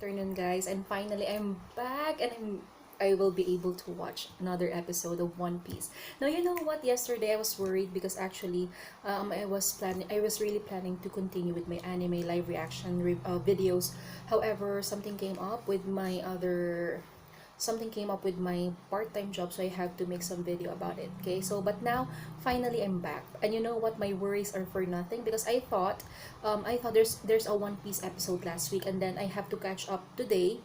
afternoon, guys, and finally I'm back, and I will be able to watch another episode of One Piece. Now, you know what? Yesterday I was worried because actually, I was really planning to continue with my anime live reaction videos. However, something came up with my part-time job, so I have to make some video about it. Okay, so but now finally I'm back, and you know what, my worries are for nothing because I thought there's a One Piece episode last week, and then I have to catch up today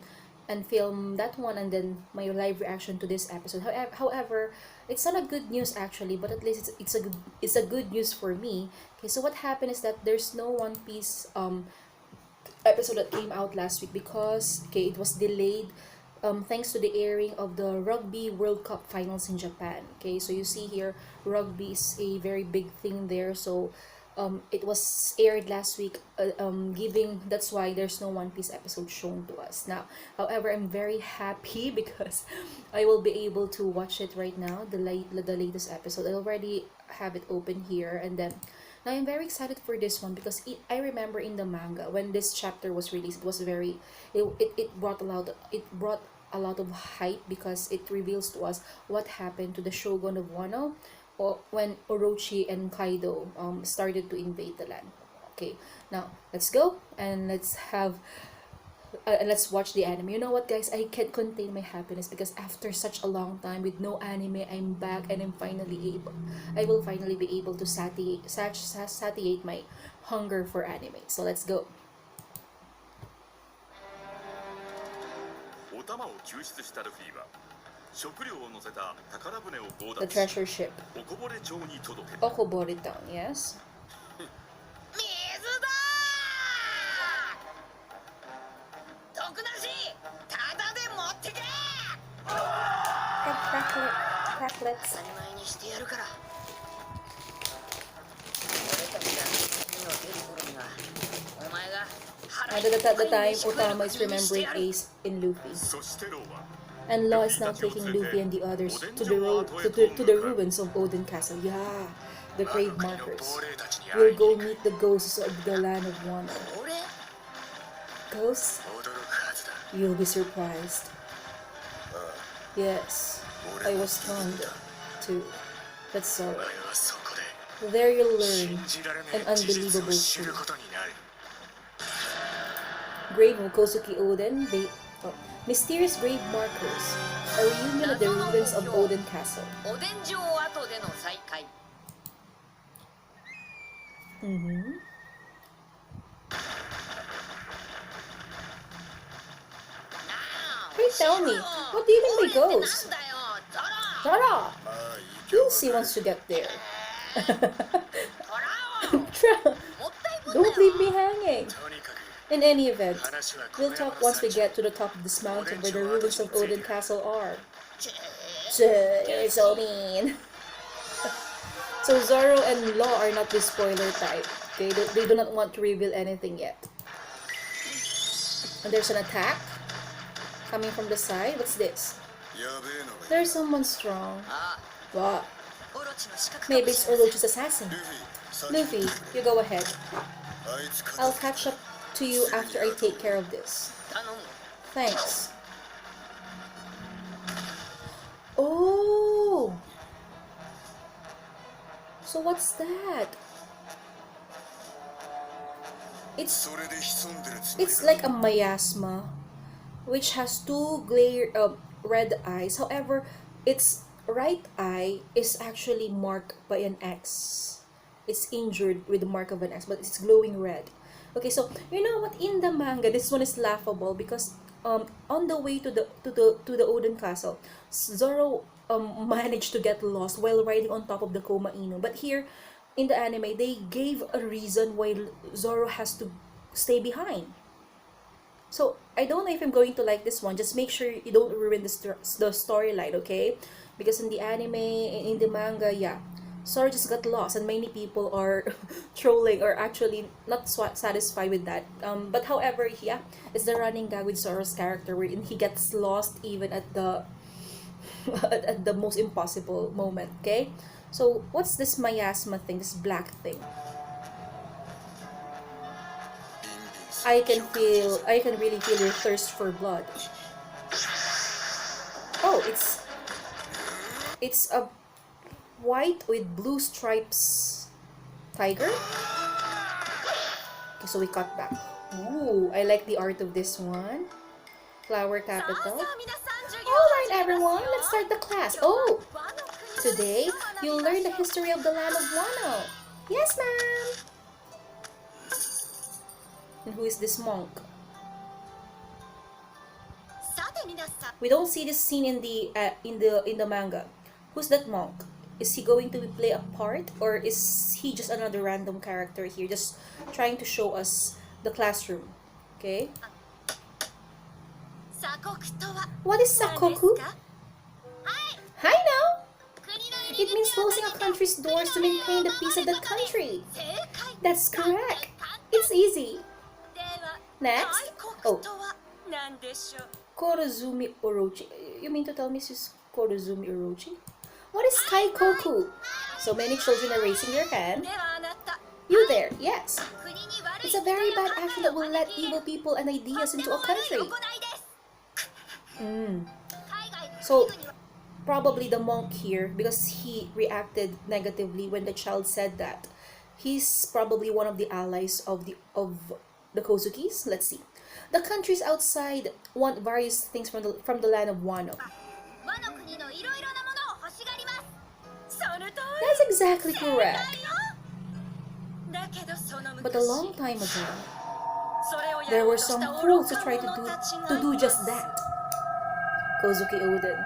and film that one, and then my live reaction to this episode. However, it's not a good news actually, but at least it's a good news for me. Okay, so what happened is that there's no One Piece episode that came out last week because it was delayed, thanks to the airing of the Rugby World Cup finals in Japan. Okay, so you see here, rugby is a very big thing there. So it was aired last week, giving that's why there's no One Piece episode shown to us now. However, I'm very happy because I will be able to watch it right now, the latest episode. I already have it open here, and then now I'm very excited for this one because I remember in the manga when this chapter was released, it was it brought a lot of hype because it reveals to us what happened to the Shogun of Wano, or when Orochi and Kaido started to invade the land. Okay, now let's go and let's watch the anime. You know what, guys? I can't contain my happiness because after such a long time with no anime, I'm back, and I will finally be able to satiate my hunger for anime. So let's go. The treasure ship. Okobore Town, yes. Cracklets. And at the time, Otama is remembering Ace in Luffy. And Law is now taking Luffy and the others to the ruins of Oden Castle. Yeah, the grave markers. We'll go meet the ghosts of the land of Wano. Ghosts? You'll be surprised. Yes, I was stunned too. That's sorrow. There you'll learn an unbelievable truth. Grave of Kosuke Oden, mysterious grave markers, a reunion of the ruins of Oden Castle. Please tell me, what do you mean by ghosts? Zara! You'll see once you get there. Don't leave me hanging. In any event, we'll talk once we get to the top of this mountain where the ruins of Oden Castle are. You're so mean. So Zoro and Law are not the spoiler type. They do not want to reveal anything yet. And there's an attack coming from the side. What's this? There's someone strong. What? Maybe it's Orochi's assassin. Luffy, you go ahead. I'll catch up to you after I take care of this. Thanks. Oh! So what's that? It's like a miasma, which has two red eyes. However, its right eye is actually marked by an X. It's injured with the mark of an X, but it's glowing red. Okay, so you know what? In the manga, this one is laughable because on the way to the Oden Castle, Zoro managed to get lost while riding on top of the Koma Inu. But here, in the anime, they gave a reason why Zoro has to stay behind. So I don't know if I'm going to like this one. Just make sure you don't ruin the storyline, okay? Because in the anime, in the manga, yeah, Zoro just got lost, and many people are trolling or actually not satisfied with that. But however, yeah, it's the running gag with Zoro's character wherein he gets lost even at the at the most impossible moment. Okay, so what's this miasma thing? This black thing? I can really feel your thirst for blood. Oh, it's a white with blue stripes tiger. Okay, so we cut back. Ooh, I like the art of this one. Flower capital. Alright everyone, let's start the class. Oh, today you'll learn the history of the land of Wano. Yes, ma'am. And who is this monk? We don't see this scene in the manga. Who's that monk? Is he going to play a part, or is he just another random character here, just trying to show us the classroom? Okay. What is sakoku? Hi now. It means closing a country's doors to maintain the peace of the country. That's correct. It's easy. Next. Oh. Korozumi Orochi. You mean to tell me this is Korozumi Orochi? What is Kaikoku? So many children are raising their hand. You there, yes. It's a very bad action that will let evil people and ideas into a country. So, probably the monk here, because he reacted negatively when the child said that, he's probably one of the allies of the Kozukis. Let's see. The countries outside want various things from the land of Wano. That's exactly correct. But a long time ago, there were some fools who tried to do just that. Kozuki Oden.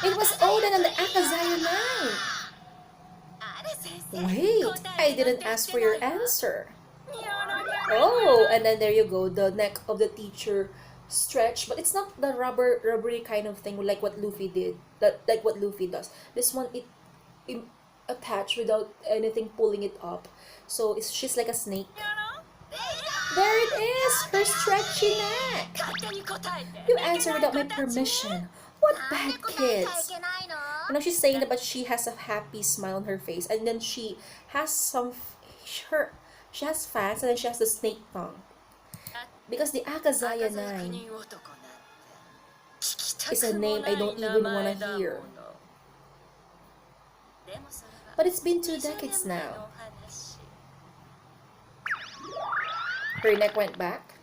It was Oden and the Akazaya 9. Wait, I didn't ask for your answer. Oh, and then there you go, the neck of the teacher stretch, but it's not the rubbery kind of thing like what Luffy did, like what Luffy does. This one, it attached without anything pulling it up, so she's like a snake. There it is, her stretchy neck. You answer without my permission. What bad kids. I know she's saying that, but she has a happy smile on her face, and then she has she has fangs, and then she has the snake tongue. Because the Akazaya 9 is a name I don't even want to hear. But it's been 2 decades now. Her neck went back.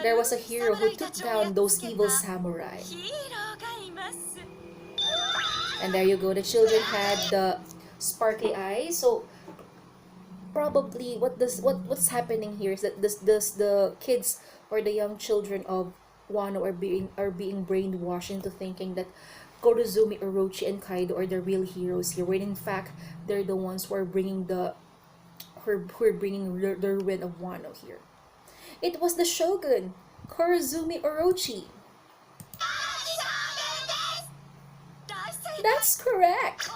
There was a hero who took down those evil samurai. And there you go, the children had the sparkly eyes. So probably what's happening here is that the kids or the young children of Wano are being brainwashed into thinking that Korozumi, Orochi, and Kaido are the real heroes here, when in fact they're the ones who are bringing the ruin of Wano here. It was the shogun, Korozumi Orochi. That's correct.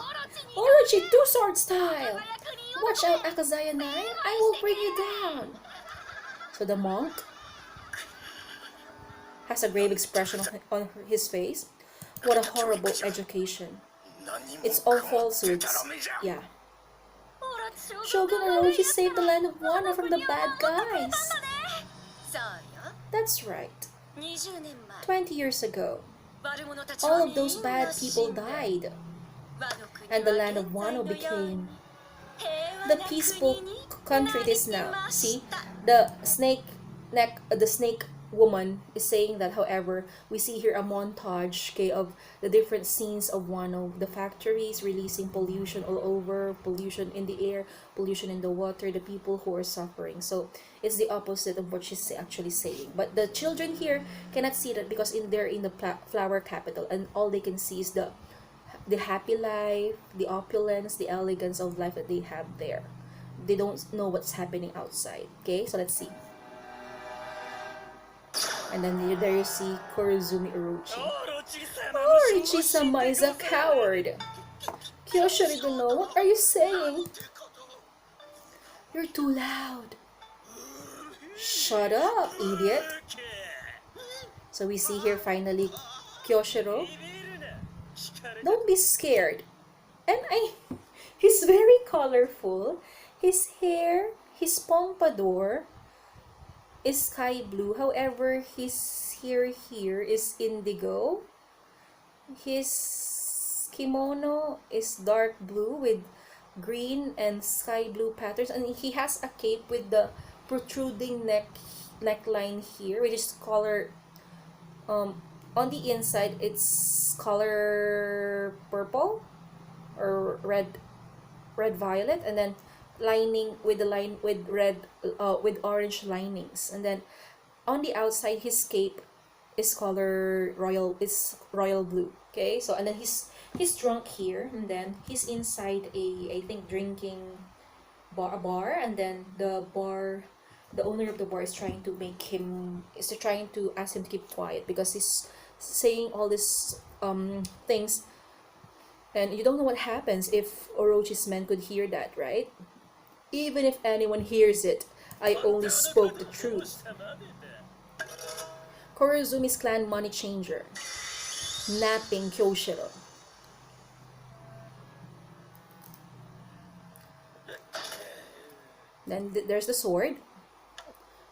Orochi, two-sword style. Watch out, Akazaya 9. I will bring you down. So the monk has a grave expression on his face. What a horrible education. It's all falsehoods. Yeah. Shogun Orochi saved the land of Wano from the bad guys. That's right. 20 years ago, all of those bad people died, and the land of Wano became the peaceful country it is now. See, the snake woman is saying that. However, we see here a montage, okay, of the different scenes of Wano, the factories releasing pollution all over, pollution in the air, pollution in the water, the people who are suffering. So it's the opposite of what she's actually saying. But the children here cannot see that because they're in the flower capital, and all they can see is the happy life, the opulence, the elegance of life that they have there. They don't know what's happening outside. Okay, so let's see. And then there you see Korozumi Orochi. Orochi-sama is a coward. Kyoshiro no, what are you saying? You're too loud. Shut up, idiot. So we see here finally Kyoshiro. Don't be scared. And he's very colorful. His hair, his pompadour is sky blue. However, his hair here is indigo. His kimono is dark blue with green and sky blue patterns, and he has a cape with the protruding neckline here, which is color on the inside it's color purple or red violet, and then lining with the line with red with orange linings, and then on the outside his cape is color royal blue. Okay, so and then he's drunk here, and then he's inside I think drinking a bar, and then the owner of the bar is trying to ask him to keep quiet because he's saying all these things, and you don't know what happens if Orochi's men could hear that, right? Even if anyone hears it, I only spoke the truth. Korozumi's clan money changer, napping Kyoshiro. Then there's the sword.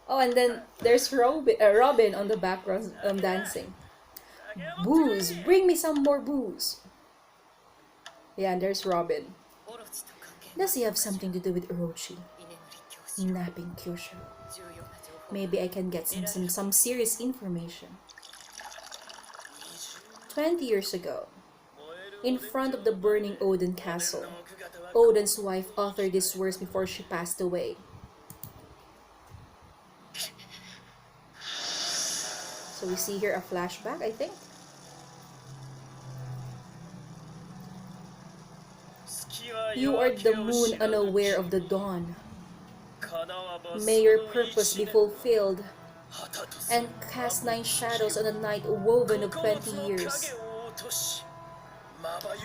Oh, and then there's Robin on the background dancing. Booze! Bring me some more booze! Yeah, and there's Robin. Does he have something to do with Orochi? Napping Kyosho. Maybe I can get some serious information. 20 years ago, in front of the burning Oden castle, Oden's wife uttered these words before she passed away. So we see here a flashback, I think. You are the moon unaware of the dawn. May your purpose be fulfilled and cast 9 shadows on a night woven of 20 years.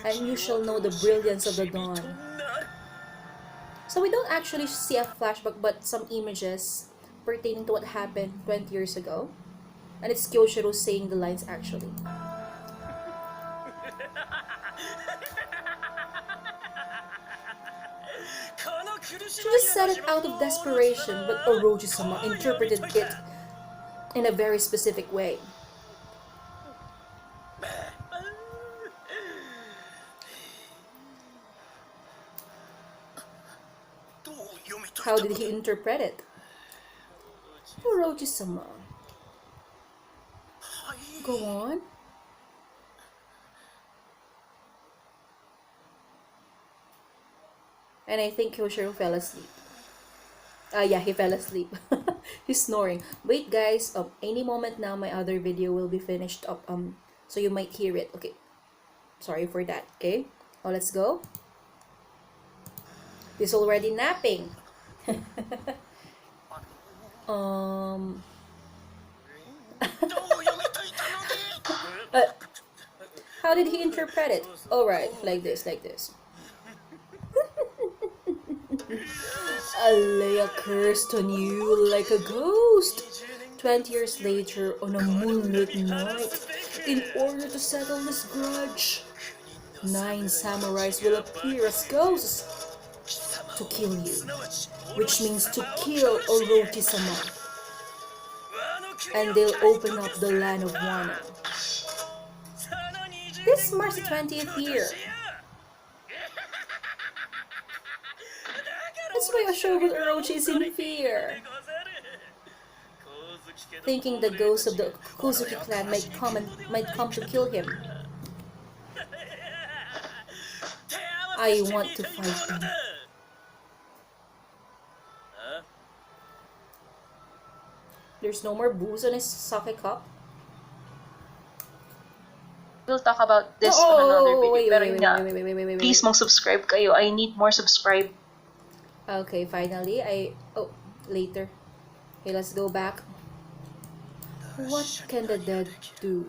And you shall know the brilliance of the dawn. So we don't actually see a flashback but some images pertaining to what happened 20 years ago. And it's Kyoshiro saying the lines actually. She just said it out of desperation, but Orochi-sama interpreted it in a very specific way. How did he interpret it? Orochi-sama. Go on. And I think Kyoshiro fell asleep. Yeah, he fell asleep. He's snoring. Wait guys, any moment now my other video will be finished up, so you might hear it. Okay. Sorry for that, okay? Oh, let's go. He's already napping. How did he interpret it? Alright, like this. I lay a curse on you like a ghost. 20 years later, on a moonlit night, in order to settle this grudge, 9 samurais will appear as ghosts to kill you, which means to kill Orochi-sama. And they'll open up the land of Wano. This marks the 20th year. That's why Ashobut Orochi is in fear, thinking the ghosts of the Kozuki clan might come to kill him. I want to fight them. There's no more booze on his sake cup. We'll talk about this on another video. Pero yun nga, please mag-subscribe kayo. I need more subscribe. Okay, finally, later. Okay, let's go back. What can the dead do?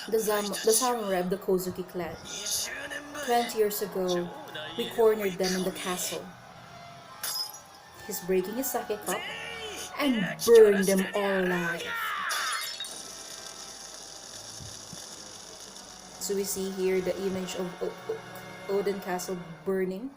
The samurai of the Kozuki clan. 20 years ago, we cornered them in the castle. He's breaking his sake cup and burned them all alive. So we see here the image of Oden Castle burning.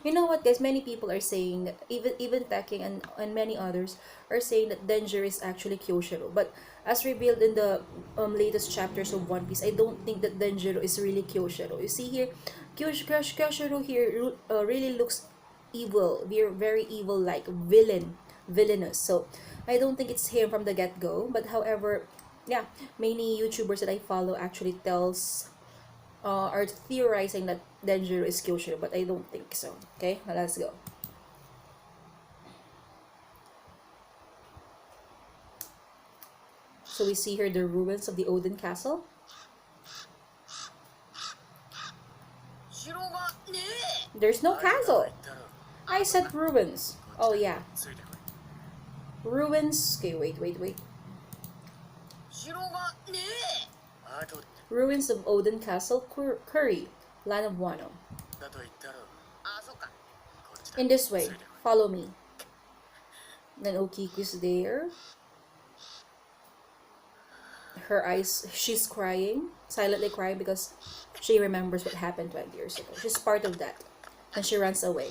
You know what, guys? Many people are saying that even Tekken and many others are saying that Danger is actually Kyoshiro. But as revealed in the latest chapters of One Piece, I don't think that Denjiro is really Kyoshiro. You see here, Kyoshiro here really looks evil. Very evil, like villainous. So I don't think it's him from the get go. But however, yeah, many YouTubers that I follow actually are theorizing that Denjiro is Kyoshiro, but I don't think so. Okay, now let's go. So we see here the ruins of the Oden Castle. There's no castle. I said ruins. Oh yeah. Ruins. Okay, wait. Ruins of Oden Castle, Curry, land of Wano. In this way, follow me. Then Okiku's there. Her eyes, she's crying, silently crying because she remembers what happened 20 years ago. She's part of that. And she runs away.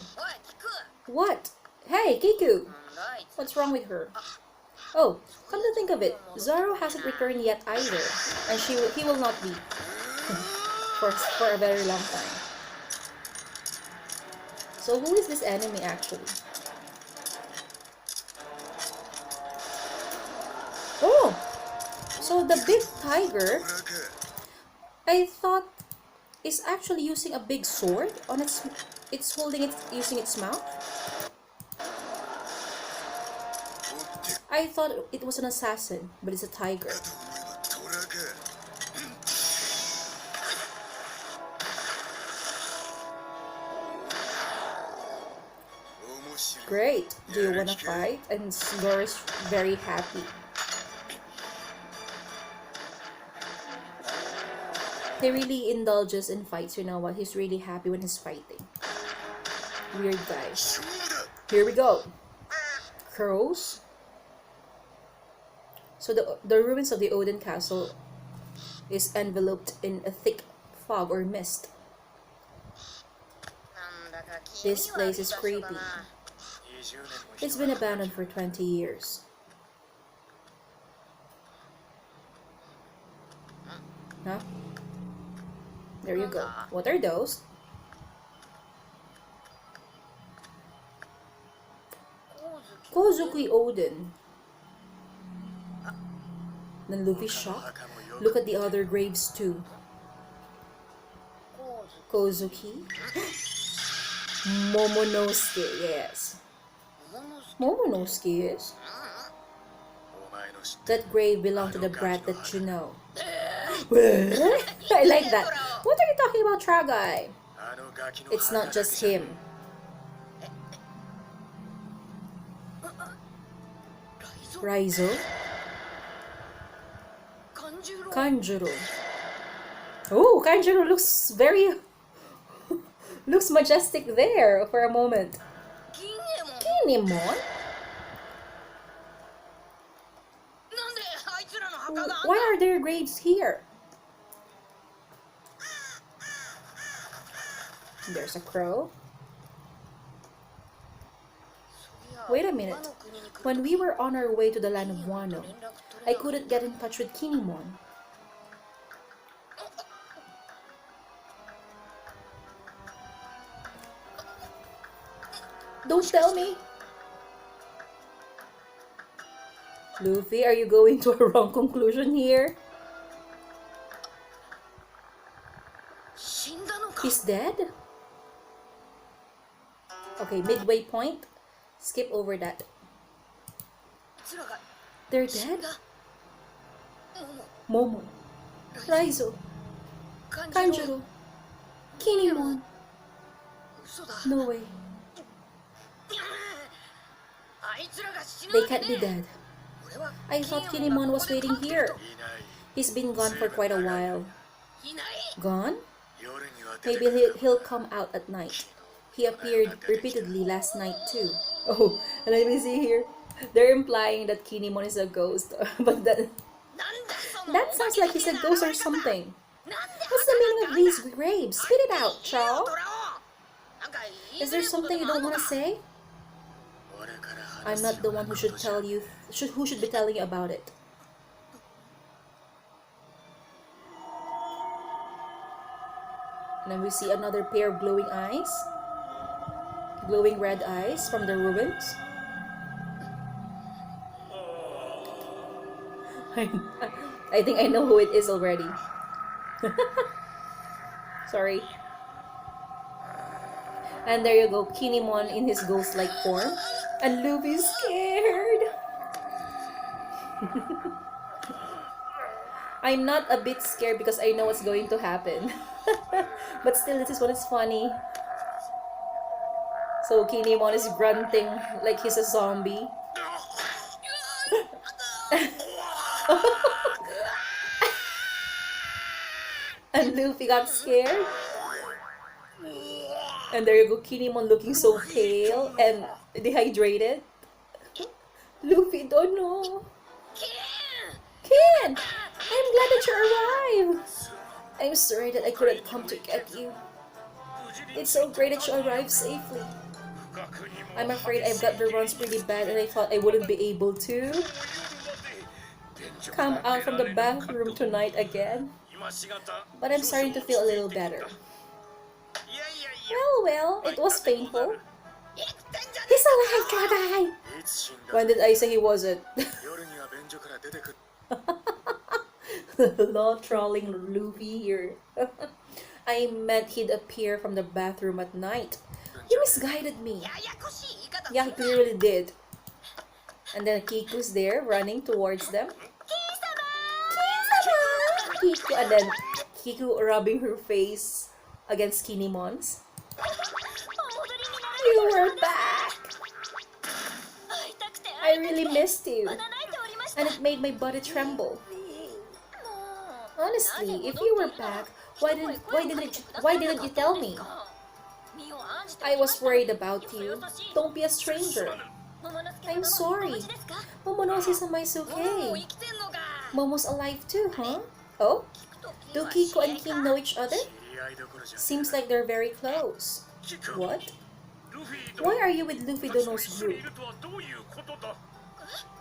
What? Hey, Kiku! What's wrong with her? Oh, come to think of it, Zoro hasn't returned yet either. And he will not be. for a very long time. So who is this enemy actually? Oh! So the big tiger, I thought, is actually using a big sword on it's holding it using its mouth. I thought it was an assassin, but it's a tiger. Great. Do you wanna fight? And Zoro's very happy. He really indulges in fights, you know what? He's really happy when he's fighting. Weird guy. Here we go. Crows. So the ruins of the Oden Castle is enveloped in a thick fog or mist. This place is creepy. It's been abandoned for 20 years. Huh? There you go. What are those? Kozuki Oden. Then Luffy's shocked. Look at the other graves too. Kozuki. Momonosuke, yes. Momonosuke is. That grave belonged to the brat that you know. I like that. What are you talking about, Tragai? It's not just him. Raizo. Kanjuro. Oh, Kanjuro looks looks majestic there for a moment. Kinemon? Why are there graves here? There's a crow. Wait a minute. When we were on our way to the land of Wano, I couldn't get in touch with Kinemon. Don't tell me. Luffy, are you going to a wrong conclusion here? He's dead? Okay, midway point. Skip over that. They're dead? Momo, Raizo, Kanjuro, Kinemon. No way. They can't be dead. I thought Kinemon was waiting here. He's been gone for quite a while. Gone? Maybe he'll come out at night. He appeared repeatedly last night too. Oh, and let me see here. They're implying that Kinemon is a ghost. But that sounds like he's a ghost or something. What's the meaning of these graves? Spit it out, Chao. Is there something you don't want to say? I'm not the one who should tell you, who should be telling you about it. And then we see another pair of glowing eyes. Glowing red eyes from the ruins. I think I know who it is already. Sorry. And there you go, Kinemon in his ghost-like form. And Luffy's scared. I'm not a bit scared because I know what's going to happen. But still, this is what is funny. So Kinemon is grunting like he's a zombie. And Luffy got scared. And there you go, Kinemon looking so pale and dehydrated. Luffy, don't know. Ken! I'm glad that you arrived. I'm sorry that I couldn't come to get you. It's so great that you arrived safely. I'm afraid I've got the runs pretty bad and I thought I wouldn't be able to come out from the bathroom tonight again. But I'm starting to feel a little better. Well, it was painful. He's alive, Dragai! When did I say he wasn't? Lol trolling Luffy here. I meant he'd appear from the bathroom at night. You misguided me. Yeah, he clearly did. And then Kiku's there, running towards them. Kiku, and then Kiku rubbing her face against Kinemon's. You were back! I really missed you. And it made my body tremble. Honestly, if you were back, why didn't you tell me? I was worried about you. Don't be a stranger. I'm sorry. Momonosuke-sama is okay. Momo's alive too, huh? Oh? Do Kiko and King know each other? Seems like they're very close. What? Why are you with Luffy Dono's group?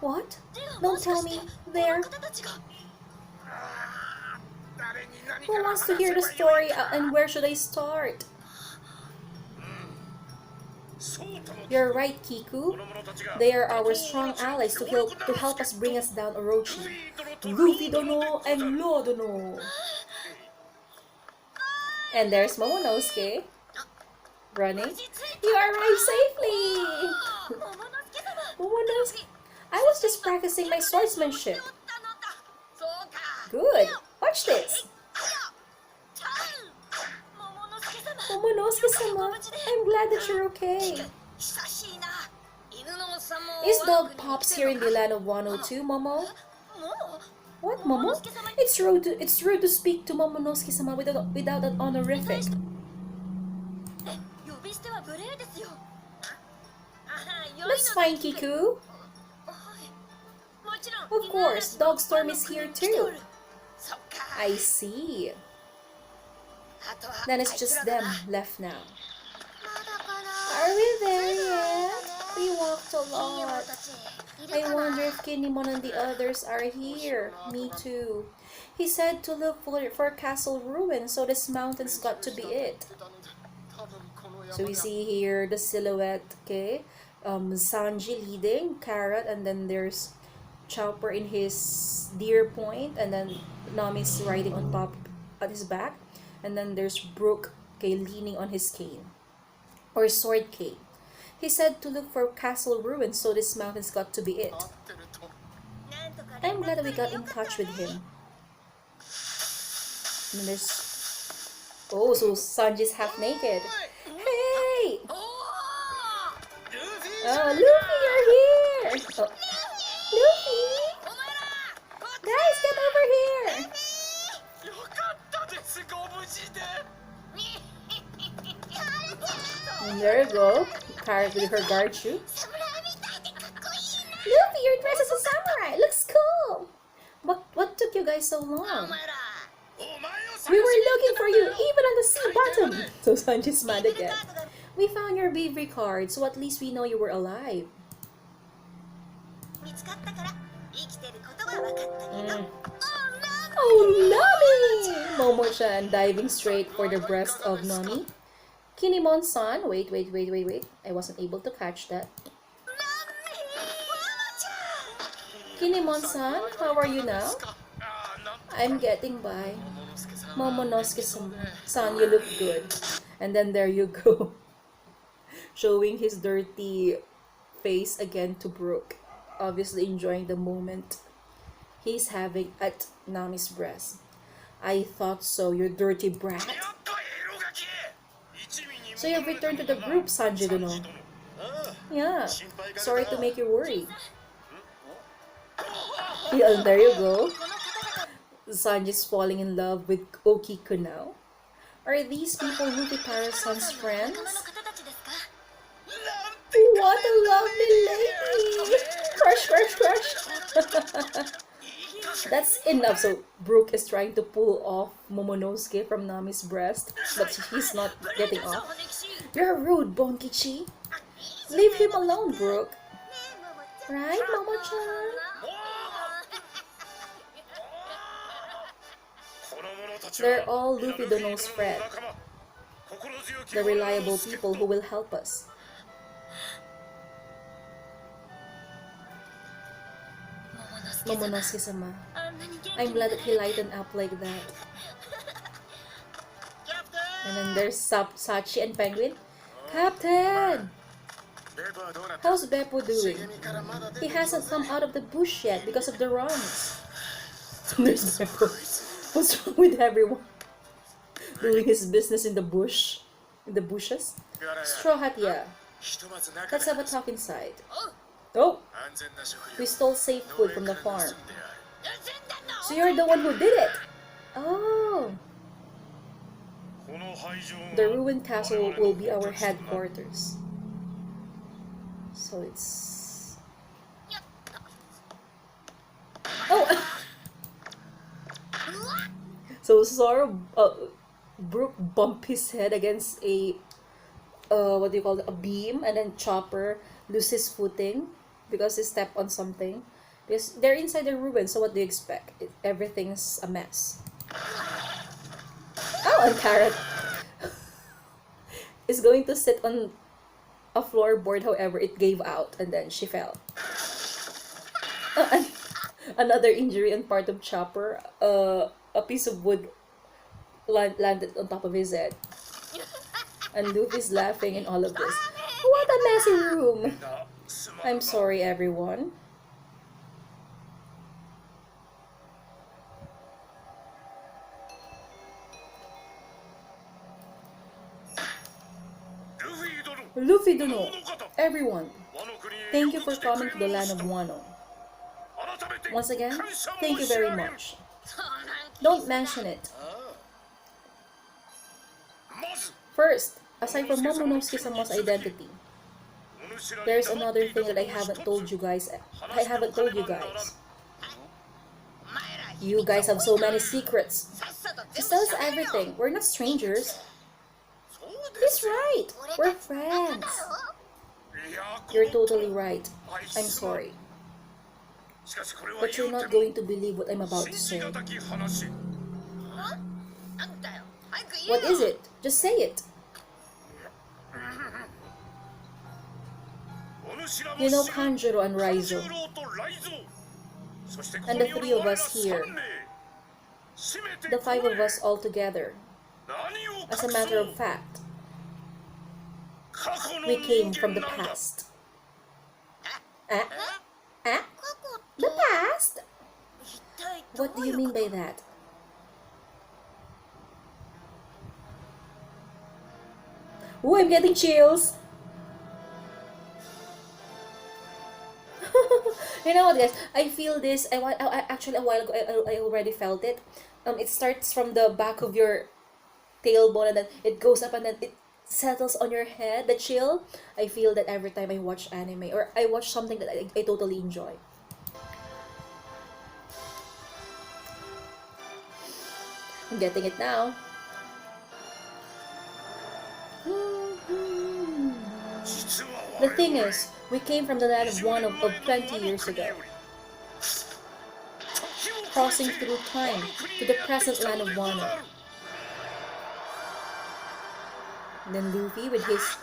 What? Don't tell me. There. Who wants to hear the story and where should I start? You're right, Kiku. They are our strong allies to help us bring us down Orochi. Luffy Dono and Law Dono. And there's Momonosuke. Running. You arrived safely! Momonosuke. I was just practicing my swordsmanship. Good. Watch this. Momonosuke-sama, I'm glad that you're okay. Is Dog Pops here in the land of Wano too, Momo? What, Momo? It's rude to speak to Momonosuke-sama without an honorific. That's fine, Kiku. Of course, Dogstorm is here too. I see. Then it's just them left now. Are we there yet? We walked a lot. I wonder if Kinemon and the others are here. Me too. He said to look for castle ruins, so this mountain's got to be it. So we see here the silhouette, okay? Sanji leading, Carrot, and then there's Chopper in his deer point, and then Nami's riding on top at his back, and then there's Brook, okay, leaning on his cane or sword cane. He said to look for castle ruins, so this mountain's got to be it. I'm glad that we got in touch with him. And there's so Sanji's half naked. Hey! Oh, Luffy, you're here! Oh. Luffy! Guys, get over here! And there you go. Carrot with her guard shoe. Luffy, your dress is a samurai! Looks cool! What took you guys so long? We were looking for you, even on the sea bottom. So Sanji's mad again. We found your bravery card, so at least we know you were alive. Mm. Oh, Nami! Momo-chan diving straight for the breast of Nami. Kinemon-san, wait. I wasn't able to catch that. Kinemon-san, how are you now? I'm getting by. Momonosuke-san, you look good. And then there you go. Showing his dirty face again to Brooke. Obviously enjoying the moment he's having at Nami's breast. I thought so, you dirty brat. So you've returned to the group, Sanji Dono. Yeah, sorry to make you worry. Yeah, there you go. Sanji's falling in love with Okiko now. Are these people Luffy Parasan's friends? What a lovely lady! Crush! That's enough. So Brooke is trying to pull off Momonosuke from Nami's breast, but he's not getting off. You're rude, Bonkichi. Leave him alone, Brooke. Right, Momo-chan? They're all Luffy Dono's friends. The reliable people who will help us. Momonosuke-sama. I'm glad that he lightened up like that. And then there's Sachi and Penguin. Captain! How's Beppo doing? He hasn't come out of the bush yet because of the runs. There's Beppo. What's wrong with everyone? Doing his business in the bush? In the bushes? Straw Hat, yeah. Let's have a talk inside. Oh! We stole safe food from the farm. So you're the one who did it? Oh! The ruined castle will be our headquarters. So it's... Oh! So Zoro, Brook bumped his head against a, what do you call it, a beam, and then Chopper loses footing because he stepped on something. Because they're inside the ruin, so what do you expect? Everything's a mess. Oh, and Carrot is going to sit on a floorboard, however, it gave out, and then she fell. And another injury on part of Chopper. A piece of wood landed on top of his head. And Luffy's laughing in all of this. What a messy room! I'm sorry, everyone. Luffy Dono, everyone, thank you for coming to the land of Wano. Once again, thank you very much. Don't mention it. First, aside from Momonosuke-sama's identity, there's another thing that I haven't told you guys. You guys have so many secrets. Just tell us everything. We're not strangers. He's right. We're friends. You're totally right. I'm sorry. But you're not going to believe what I'm about to say. What is it? Just say it. You know Kanjuro and Raizo. And the three of us here. The five of us all together. As a matter of fact, we came from the past. The past? What do you mean by that? Oh, I'm getting chills. You know what, guys? I feel this. Actually, a while ago, I already felt it. It starts from the back of your tailbone, and then it goes up, and then it settles on your head. The chill. I feel that every time I watch anime or I watch something that I totally enjoy. I'm getting it now. The thing is, we came from the land of Wano of 20 years ago, crossing through time to the present land of Wano. And then Luffy with his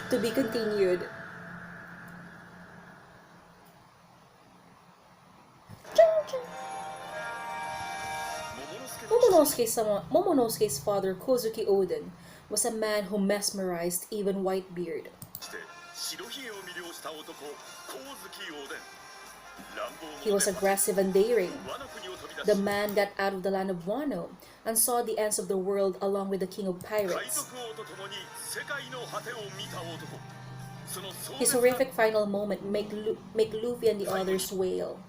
to be continued. Momonosuke's father, Kozuki Oden, was a man who mesmerized even Whitebeard. He was aggressive and daring. The man got out of the land of Wano and saw the ends of the world along with the king of pirates. His horrific final moment make Luffy and the others wail.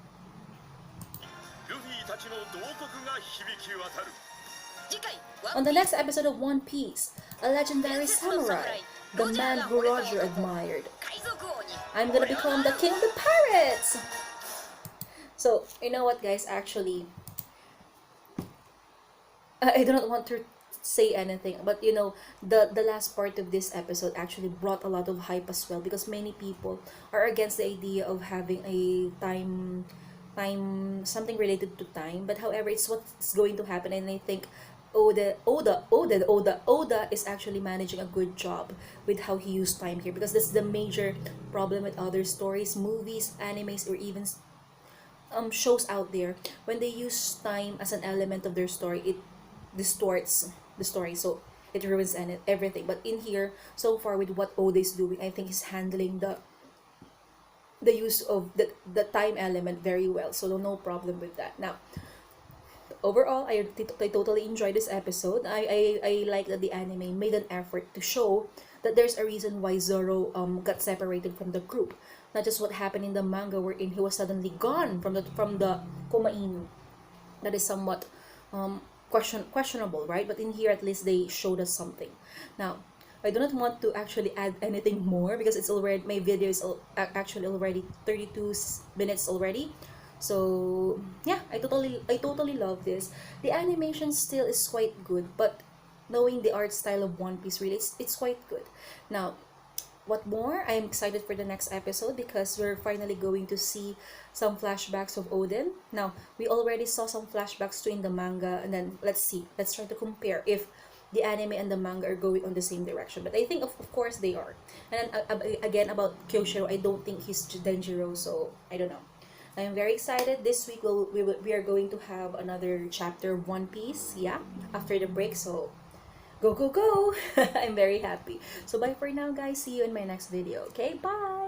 On the next episode of One Piece, a legendary samurai, the man who Roger admired. I'm gonna become the king of the pirates! So, you know what guys, actually, I do not want to say anything, but you know, the last part of this episode actually brought a lot of hype as well, because many people are against the idea of having a time something related to time, but however it's what's going to happen, and I think Oda is actually managing a good job with how he used time here, because that's the major problem with other stories, movies, animes, or even shows out there. When they use time as an element of their story, it distorts the story, so it ruins everything. But in here, so far with what Oda is doing, I think he's handling the use of the time element very well, so no problem with that. Now, overall, I totally enjoyed this episode. I like that the anime made an effort to show that there's a reason why Zoro got separated from the group, not just what happened in the manga wherein he was suddenly gone from the Komainu. That is somewhat questionable, right? But in here, at least they showed us something. Now, I do not want to actually add anything more because it's already, my video is actually already 32 minutes already. So yeah, I totally love this. The animation still is quite good, but knowing the art style of One Piece, really, it's quite good. Now, what more? I'm excited for the next episode because we're finally going to see some flashbacks of Oden. Now, we already saw some flashbacks too in the manga, and then let's try to compare if the anime and the manga are going on the same direction. But I think of course they are. And again, about Kyoshiro, I don't think he's Denjiro, so I don't know. I am very excited. This week we are going to have another chapter of One Piece, yeah, after the break, so go go go. I'm very happy. So bye for now guys, see you in my next video. Okay, bye.